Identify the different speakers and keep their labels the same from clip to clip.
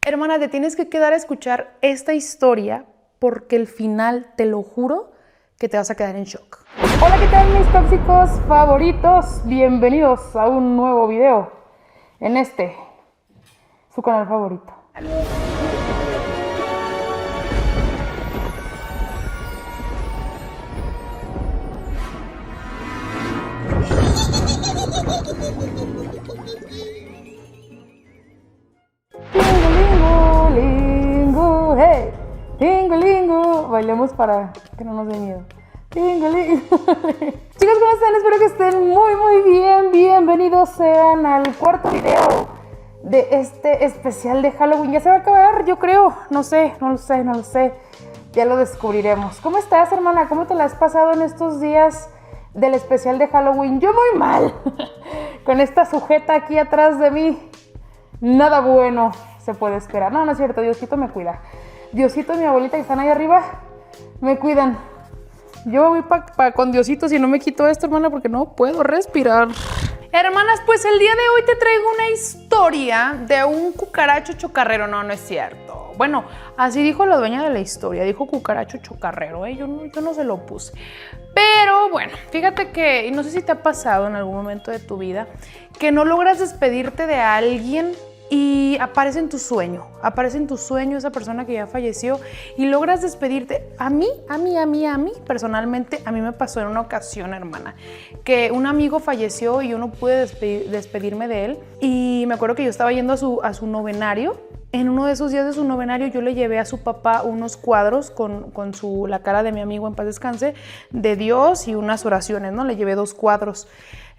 Speaker 1: Hermana, te tienes que quedar a escuchar esta historia porque el final, te lo juro, que te vas a quedar en shock. Hola, ¿qué tal mis tóxicos favoritos? Bienvenidos a un nuevo video en su canal favorito. Lingo, hey, lingo, bailemos para que no nos dé miedo. Lingo. Chicos, ¿cómo están? Espero que estén muy bien. Bienvenidos sean al cuarto video de este especial de Halloween. Ya se va a acabar, yo creo. No lo sé. Ya lo descubriremos. ¿Cómo estás, hermana? ¿Cómo te la has pasado en estos días del especial de Halloween? Yo muy mal. Con esta sujeta aquí atrás de mí. Nada bueno se puede esperar. No es cierto, Diosito me cuida. Diosito y mi abuelita que están ahí arriba me cuidan. Yo voy con Diosito si no me quito esto, hermana, porque no puedo respirar. Hermanas, pues el día de hoy te traigo una historia de un cucaracho chocarrero. No es cierto. Bueno, así dijo la dueña de la historia. Dijo cucaracho chocarrero, ¿eh? Yo no se lo puse. Pero bueno, fíjate que, y no sé si te ha pasado en algún momento de tu vida, que no logras despedirte de alguien y aparece en tu sueño esa persona que ya falleció y logras despedirte. A mí, personalmente, a mí me pasó en una ocasión, hermana, que un amigo falleció y yo no pude despedirme de él, y me acuerdo que yo estaba yendo a su novenario. En uno de esos días de su novenario yo le llevé a su papá unos cuadros con la cara de mi amigo en paz descanse, de Dios, y unas oraciones, ¿no? Le llevé 2 cuadros.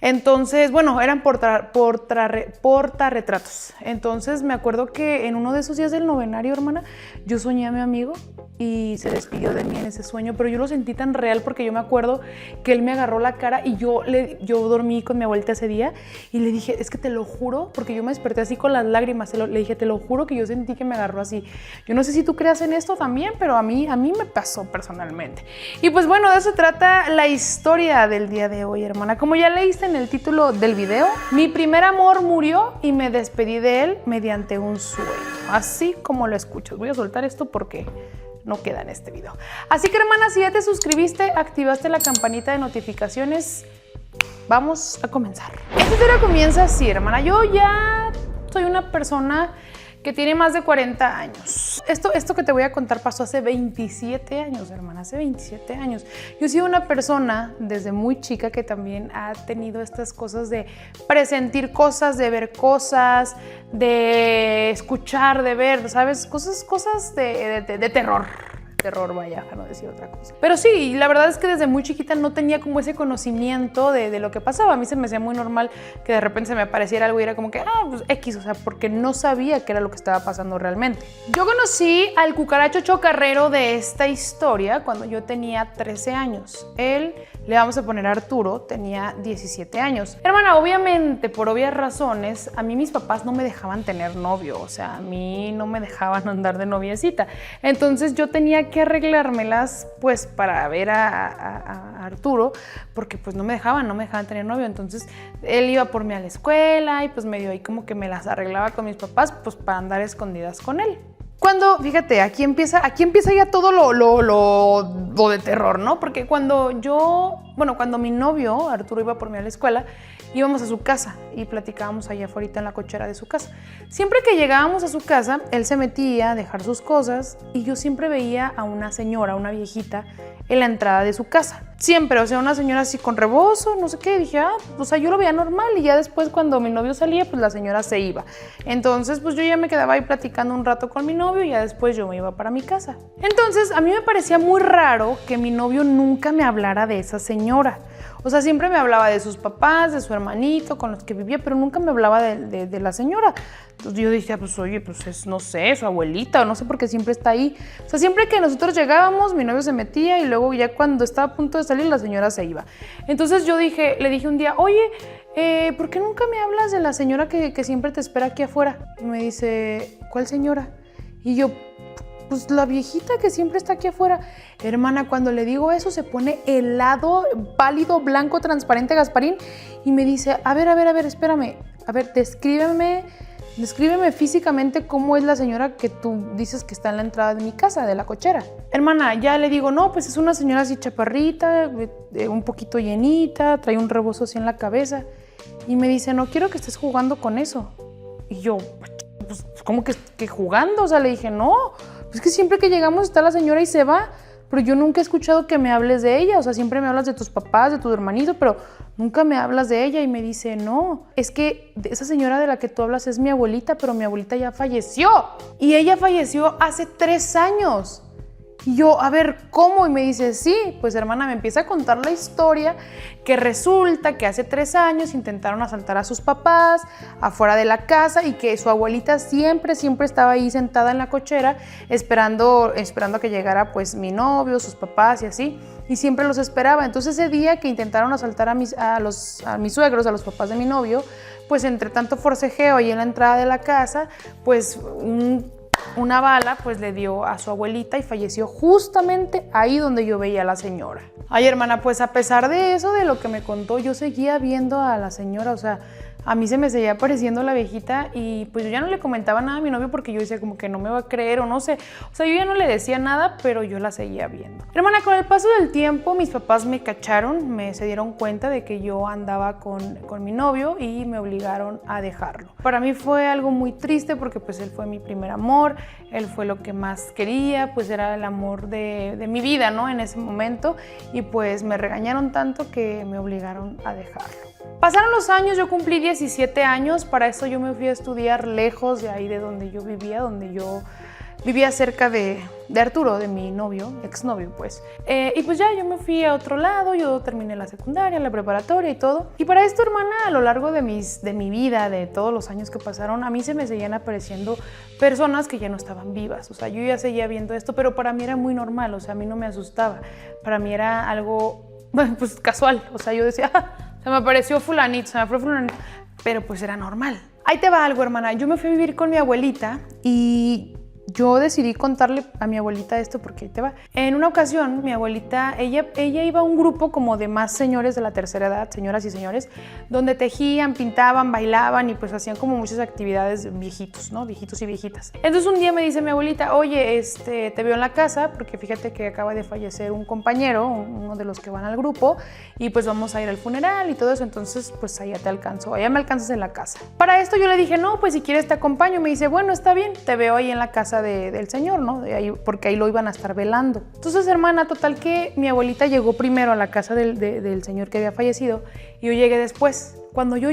Speaker 1: Entonces, bueno, eran portarretratos. Entonces me acuerdo que en uno de esos días del novenario, hermana, yo soñé a mi amigo y se despidió de mí en ese sueño, pero yo lo sentí tan real porque yo me acuerdo que él me agarró la cara y yo dormí con mi abuelita ese día y le dije, es que te lo juro, porque yo me desperté así con las lágrimas, le dije, te lo juro que yo sentí que me agarró así. Yo no sé si tú creas en esto también, pero a mí me pasó personalmente. Y pues bueno, de eso trata la historia del día de hoy, hermana. Como ya leíste en el título del video, mi primer amor murió y me despedí de él mediante un sueño. Así como lo escuchas. Voy a soltar esto porque no queda en este video. Así que, hermana, si ya te suscribiste, activaste la campanita de notificaciones, vamos a comenzar. Esta historia comienza así, hermana. Yo ya soy una persona que tiene más de 40 años. Esto que te voy a contar pasó hace 27 años, hermana, hace 27 años. Yo he sido una persona desde muy chica que también ha tenido estas cosas de presentir cosas, de ver cosas, de escuchar, de ver, ¿sabes? Cosas de terror. Terror, vaya, para no decir otra cosa. Pero sí, la verdad es que desde muy chiquita no tenía como ese conocimiento de lo que pasaba. A mí se me hacía muy normal que de repente se me apareciera algo y era como que, pues X, o sea, porque no sabía qué era lo que estaba pasando realmente. Yo conocí al cucaracho chocarrero de esta historia cuando yo tenía 13 años. Él, le vamos a poner Arturo, tenía 17 años. Hermana, obviamente, por obvias razones, a mí mis papás no me dejaban tener novio, o sea, a mí no me dejaban andar de noviecita. Entonces yo tenía que arreglármelas pues para ver a Arturo, porque pues no me dejaban tener novio. Entonces él iba por mí a la escuela y pues medio ahí como que me las arreglaba con mis papás pues para andar escondidas con él. Cuando, fíjate, aquí empieza ya todo lo de terror, ¿no? Porque cuando mi novio, Arturo, iba por mí a la escuela, íbamos a su casa y platicábamos allá afuera en la cochera de su casa. Siempre que llegábamos a su casa, él se metía a dejar sus cosas y yo siempre veía a una señora, una viejita, en la entrada de su casa. Siempre, o sea, una señora así con rebozo, no sé qué. Dije, o sea, yo lo veía normal, y ya después cuando mi novio salía, pues la señora se iba. Entonces, pues yo ya me quedaba ahí platicando un rato con mi novio y ya después yo me iba para mi casa. Entonces, a mí me parecía muy raro que mi novio nunca me hablara de esa señora. O sea, siempre me hablaba de sus papás, de su hermanito con los que vivía, pero nunca me hablaba de la señora. Entonces yo dije, pues oye, pues es, no sé, su abuelita, o no sé por qué siempre está ahí. O sea, siempre que nosotros llegábamos, mi novio se metía y luego ya cuando estaba a punto de salir, la señora se iba. Entonces yo le dije un día, oye, ¿por qué nunca me hablas de la señora que siempre te espera aquí afuera? Y me dice, ¿cuál señora? Y yo, pues la viejita que siempre está aquí afuera. Hermana, cuando le digo eso se pone helado, pálido, blanco, transparente, Gasparín, y me dice, a ver, espérame, a ver, descríbeme descríbeme físicamente cómo es la señora que tú dices que está en la entrada de mi casa, de la cochera. Hermana, ya le digo, no, pues es una señora así chaparrita, un poquito llenita, trae un rebozo así en la cabeza. Y me dice, no quiero que estés jugando con eso. Y yo, pues, ¿cómo que jugando? O sea, le dije, no, pues que siempre que llegamos está la señora y se va. Pero yo nunca he escuchado que me hables de ella, o sea, siempre me hablas de tus papás, de tus hermanitos, pero nunca me hablas de ella. Y me dice, no, es que esa señora de la que tú hablas es mi abuelita, pero mi abuelita ya falleció. Y ella falleció hace 3 años. Y yo, a ver, ¿cómo? Y me dice, sí, pues hermana, me empieza a contar la historia que resulta que hace 3 años intentaron asaltar a sus papás afuera de la casa y que su abuelita siempre estaba ahí sentada en la cochera esperando a que llegara pues mi novio, sus papás y así, y siempre los esperaba. Entonces ese día que intentaron asaltar a mis suegros, a los papás de mi novio, pues entre tanto forcejeo ahí en la entrada de la casa, pues una bala pues le dio a su abuelita y falleció justamente ahí donde yo veía a la señora. Ay, hermana, pues a pesar de eso, de lo que me contó, yo seguía viendo a la señora, o sea, a mí se me seguía apareciendo la viejita y pues yo ya no le comentaba nada a mi novio porque yo decía como que no me va a creer o no sé. O sea, yo ya no le decía nada, pero yo la seguía viendo. Hermana, con el paso del tiempo mis papás me cacharon, se dieron cuenta de que yo andaba con mi novio y me obligaron a dejarlo. Para mí fue algo muy triste porque pues él fue mi primer amor, él fue lo que más quería, pues era el amor de mi vida, ¿no? En ese momento, y pues me regañaron tanto que me obligaron a dejarlo. Pasaron los años, yo cumplí 17 años, para eso yo me fui a estudiar lejos de ahí de donde yo vivía cerca de Arturo, de mi novio, exnovio pues. Y pues ya yo me fui a otro lado, yo terminé la secundaria, la preparatoria y todo. Y para esto, hermana, a lo largo de mi vida, de todos los años que pasaron, a mí se me seguían apareciendo personas que ya no estaban vivas. O sea, yo ya seguía viendo esto, pero para mí era muy normal, o sea, a mí no me asustaba. Para mí era algo, pues casual, o sea, yo decía, se me apareció fulanito, se me fue fulanito, pero pues era normal. Ahí te va algo, hermana. Yo me fui a vivir con mi abuelita y yo decidí contarle a mi abuelita esto porque ahí te va. En una ocasión, mi abuelita, ella iba a un grupo como de más señores de la tercera edad, señoras y señores, donde tejían, pintaban, bailaban y pues hacían como muchas actividades viejitos, ¿no? Viejitos y viejitas. Entonces un día me dice mi abuelita, oye, te veo en la casa porque fíjate que acaba de fallecer un compañero, uno de los que van al grupo, y pues vamos a ir al funeral y todo eso, entonces pues allá te alcanzo, allá me alcanzas en la casa. Para esto yo le dije, no, pues si quieres te acompaño. Me dice, bueno, está bien, te veo ahí en la casa del señor, ¿no? De ahí, porque ahí lo iban a estar velando. Entonces, hermana, total que mi abuelita llegó primero a la casa del señor que había fallecido y yo llegué después. Cuando yo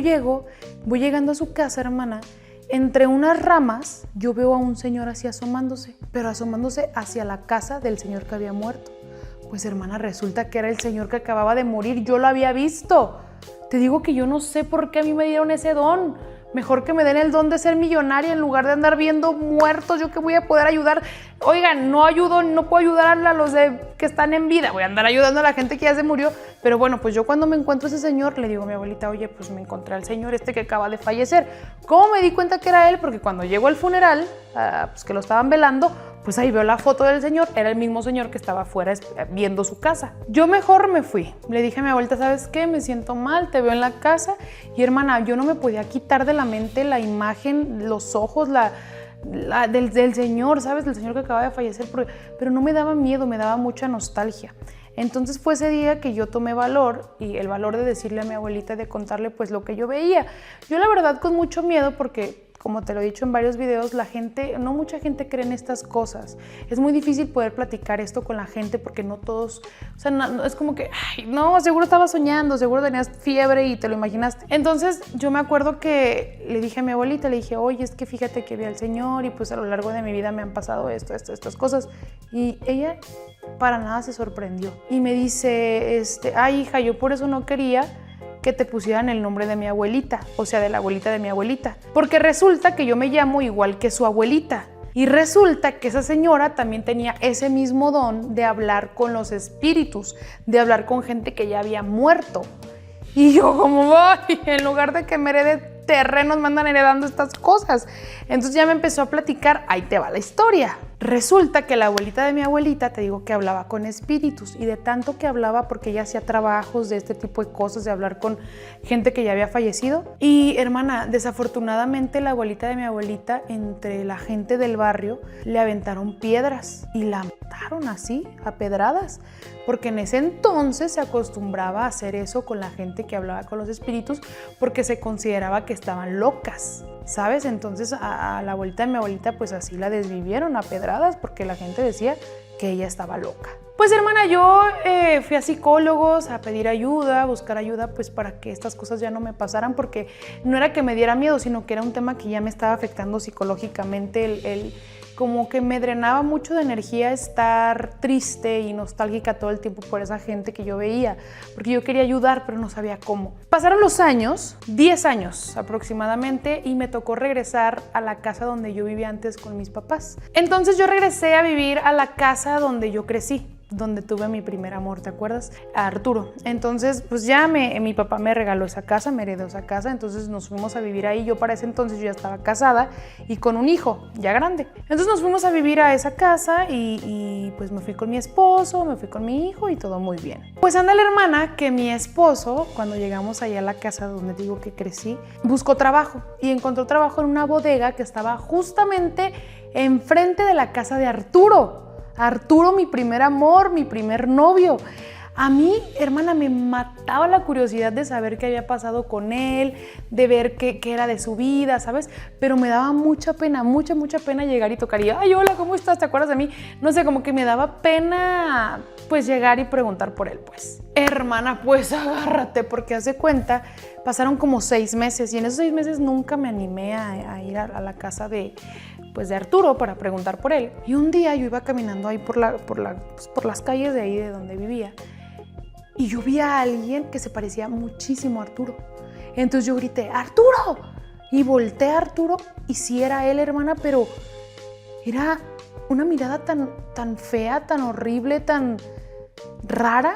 Speaker 1: voy llegando a su casa, hermana, entre unas ramas yo veo a un señor así asomándose, pero asomándose hacia la casa del señor que había muerto. Pues, hermana, resulta que era el señor que acababa de morir. Yo lo había visto. Te digo que yo no sé por qué a mí me dieron ese don. Mejor que me den el don de ser millonaria en lugar de andar viendo muertos. ¿Yo qué voy a poder ayudar? Oigan, no puedo ayudar a los que están en vida. Voy a andar ayudando a la gente que ya se murió. Pero bueno, pues yo cuando me encuentro a ese señor, le digo a mi abuelita, oye, pues me encontré al señor que acaba de fallecer. ¿Cómo me di cuenta que era él? Porque cuando llego al funeral, pues que lo estaban velando, pues ahí veo la foto del señor. Era el mismo señor que estaba afuera viendo su casa. Yo mejor me fui. Le dije a mi abuelita, ¿sabes qué? Me siento mal, te veo en la casa. Y hermana, yo no me podía quitar de la mente la imagen, los ojos, del señor, ¿sabes? Del señor que acaba de fallecer. Pero no me daba miedo, me daba mucha nostalgia. Entonces fue ese día que yo tomé valor, y el valor de decirle a mi abuelita, de contarle pues lo que yo veía. Yo la verdad con mucho miedo porque, como te lo he dicho en varios videos, no mucha gente cree en estas cosas. Es muy difícil poder platicar esto con la gente porque no todos, o sea, no, es como que, ay, no, seguro estabas soñando, seguro tenías fiebre y te lo imaginaste. Entonces yo me acuerdo que le dije a mi abuelita, le dije, oye, es que fíjate que vi al señor y pues a lo largo de mi vida me han pasado estas cosas. Y ella para nada se sorprendió y me dice, ay, hija, yo por eso no quería que te pusieran el nombre de mi abuelita, o sea, de la abuelita de mi abuelita, porque resulta que yo me llamo igual que su abuelita. Y resulta que esa señora también tenía ese mismo don de hablar con los espíritus, de hablar con gente que ya había muerto. Y yo como voy, en lugar de que me herede terrenos, me andan heredando estas cosas. Entonces ya me empezó a platicar, ahí te va la historia. Resulta que la abuelita de mi abuelita, te digo que hablaba con espíritus, y de tanto que hablaba, porque ella hacía trabajos de este tipo de cosas, de hablar con gente que ya había fallecido. Y hermana, desafortunadamente la abuelita de mi abuelita, entre la gente del barrio, le aventaron piedras y la mataron así, a pedradas, porque en ese entonces se acostumbraba a hacer eso con la gente que hablaba con los espíritus, porque se consideraba que estaban locas, ¿sabes? Entonces a la abuelita de mi abuelita pues así la desvivieron a pedradas, porque la gente decía que ella estaba loca. Pues hermana, yo fui a psicólogos a pedir ayuda, a buscar ayuda pues para que estas cosas ya no me pasaran, porque no era que me diera miedo, sino que era un tema que ya me estaba afectando psicológicamente, como que me drenaba mucho de energía estar triste y nostálgica todo el tiempo por esa gente que yo veía, porque yo quería ayudar, pero no sabía cómo. Pasaron los años, 10 años aproximadamente, y me tocó regresar a la casa donde yo vivía antes con mis papás. Entonces yo regresé a vivir a la casa donde yo crecí, donde tuve mi primer amor, ¿te acuerdas? A Arturo. Entonces, pues ya mi papá me regaló esa casa, me heredó esa casa, entonces nos fuimos a vivir ahí. Yo para ese entonces yo ya estaba casada y con un hijo ya grande. Entonces nos fuimos a vivir a esa casa y pues me fui con mi esposo, me fui con mi hijo y todo muy bien. Pues anda la hermana que mi esposo, cuando llegamos allá a la casa donde digo que crecí, buscó trabajo y encontró trabajo en una bodega que estaba justamente enfrente de la casa de Arturo. Arturo, mi primer amor, mi primer novio. A mí, hermana, me mataba la curiosidad de saber qué había pasado con él, de ver qué era de su vida, ¿sabes? Pero me daba mucha pena, mucha pena llegar y tocar y, ay, hola, ¿cómo estás? ¿Te acuerdas de mí? No sé, como que me daba pena, pues, llegar y preguntar por él, pues. Hermana, pues, agárrate, porque haz de cuenta, pasaron como 6 meses y en esos 6 meses nunca me animé a ir a la casa de Arturo para preguntar por él. Y un día yo iba caminando ahí por las calles de ahí de donde vivía y yo vi a alguien que se parecía muchísimo a Arturo. Entonces yo grité, ¡Arturo! Y volteé a Arturo y sí era él, hermana, pero era una mirada tan fea, tan horrible, tan rara,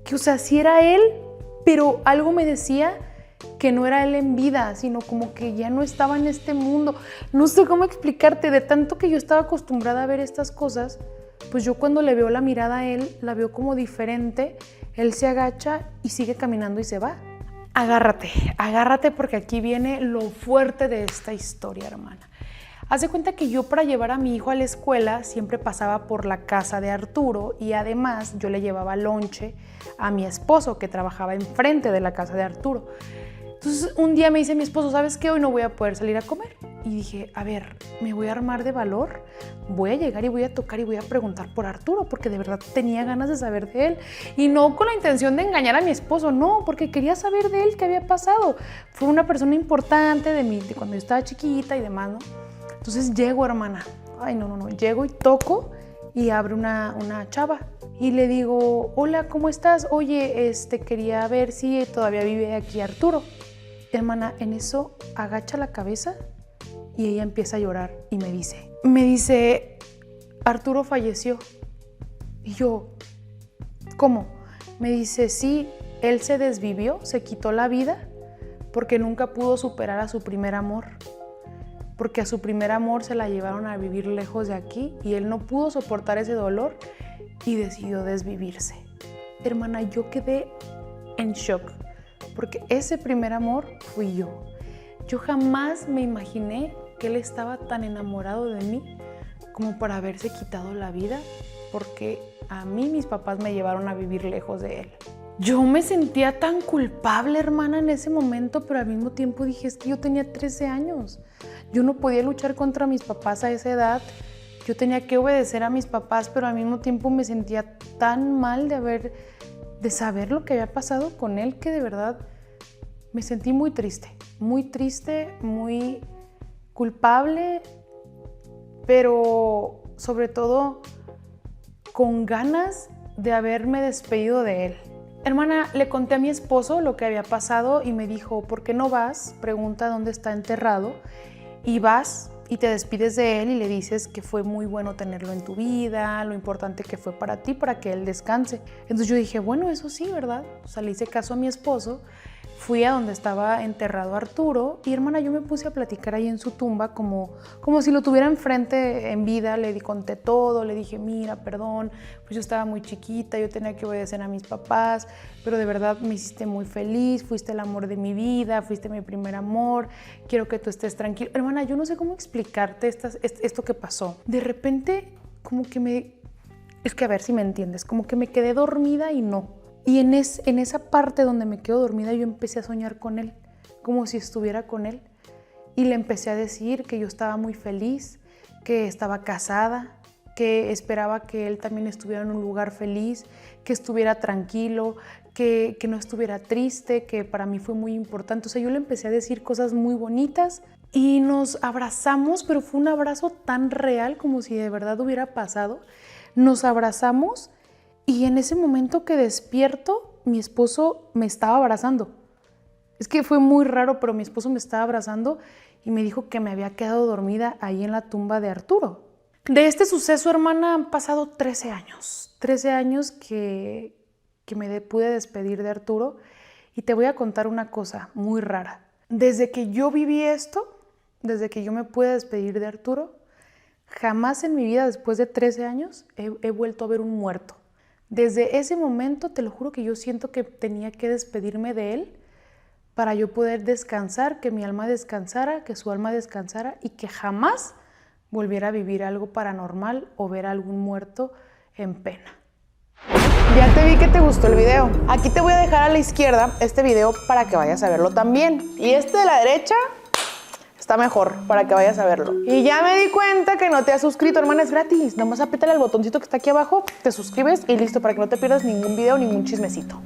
Speaker 1: que o sea, sí era él, pero algo me decía que no era él en vida, sino como que ya no estaba en este mundo. No sé cómo explicarte, de tanto que yo estaba acostumbrada a ver estas cosas, pues yo cuando le veo la mirada a él, la veo como diferente. Él se agacha y sigue caminando y se va. Agárrate porque aquí viene lo fuerte de esta historia, hermana. Haz de cuenta que yo para llevar a mi hijo a la escuela siempre pasaba por la casa de Arturo y además yo le llevaba lonche a mi esposo que trabajaba enfrente de la casa de Arturo. Entonces un día me dice mi esposo, ¿sabes qué? Hoy no voy a poder salir a comer. Y dije, a ver, me voy a armar de valor, voy a llegar y voy a tocar y voy a preguntar por Arturo, porque de verdad tenía ganas de saber de él. Y no con la intención de engañar a mi esposo, no, porque quería saber de él qué había pasado. Fue una persona importante de cuando yo estaba chiquita y demás, ¿no? Entonces llego, hermana, llego y toco y abre una chava. Y le digo, hola, ¿cómo estás? Oye, quería ver si todavía vive aquí Arturo. Hermana, en eso agacha la cabeza y ella empieza a llorar y me dice, Arturo falleció. Y yo, ¿cómo? Me dice, sí, él se desvivió, se quitó la vida porque nunca pudo superar a su primer amor. Porque a su primer amor se la llevaron a vivir lejos de aquí y él no pudo soportar ese dolor y decidió desvivirse. Hermana, yo quedé en shock porque ese primer amor fui yo. Yo jamás me imaginé que él estaba tan enamorado de mí como para haberse quitado la vida porque a mí mis papás me llevaron a vivir lejos de él. Yo me sentía tan culpable, hermana, en ese momento, pero al mismo tiempo dije, es que yo tenía 13 años. Yo no podía luchar contra mis papás a esa edad. Yo tenía que obedecer a mis papás, pero al mismo tiempo me sentía tan mal de saber lo que había pasado con él que de verdad me sentí muy triste, muy culpable, pero sobre todo con ganas de haberme despedido de él. Hermana, le conté a mi esposo lo que había pasado y me dijo, ¿por qué no vas? Pregunta dónde está enterrado y vas y te despides de él y le dices que fue muy bueno tenerlo en tu vida, lo importante que fue para ti, para que él descanse. Entonces yo dije, bueno, eso sí, ¿verdad? O sea, le hice caso a mi esposo, fui a donde estaba enterrado Arturo y, hermana, yo me puse a platicar ahí en su tumba como si lo tuviera enfrente en vida. Le conté todo, le dije, mira, perdón, pues yo estaba muy chiquita, yo tenía que obedecer a mis papás, pero de verdad me hiciste muy feliz, fuiste el amor de mi vida, fuiste mi primer amor, quiero que tú estés tranquilo. Hermana, yo no sé cómo explicarte esto que pasó. De repente, como que es que a ver si me entiendes, como que me quedé dormida y no. Y en esa parte donde me quedo dormida yo empecé a soñar con él, como si estuviera con él. Y le empecé a decir que yo estaba muy feliz, que estaba casada, que esperaba que él también estuviera en un lugar feliz, que estuviera tranquilo, que no estuviera triste, que para mí fue muy importante. O sea, yo le empecé a decir cosas muy bonitas y nos abrazamos, pero fue un abrazo tan real como si de verdad hubiera pasado. Nos abrazamos. Y en ese momento que despierto, mi esposo me estaba abrazando. Es que fue muy raro, pero mi esposo me estaba abrazando y me dijo que me había quedado dormida ahí en la tumba de Arturo. De este suceso, hermana, han pasado 13 años. 13 años que me pude despedir de Arturo. Y te voy a contar una cosa muy rara. Desde que yo viví esto, desde que yo me pude despedir de Arturo, jamás en mi vida, después de 13 años, he vuelto a ver un muerto. Desde ese momento, te lo juro que yo siento que tenía que despedirme de él para yo poder descansar, que mi alma descansara, que su alma descansara y que jamás volviera a vivir algo paranormal o ver a algún muerto en pena. Ya te vi que te gustó el video. Aquí te voy a dejar a la izquierda este video para que vayas a verlo también. Y este de la derecha está mejor para que vayas a verlo. Y ya me di cuenta que no te has suscrito, hermana, es gratis. Nomás apriétale al botoncito que está aquí abajo, te suscribes y listo, para que no te pierdas ningún video, ningún chismecito.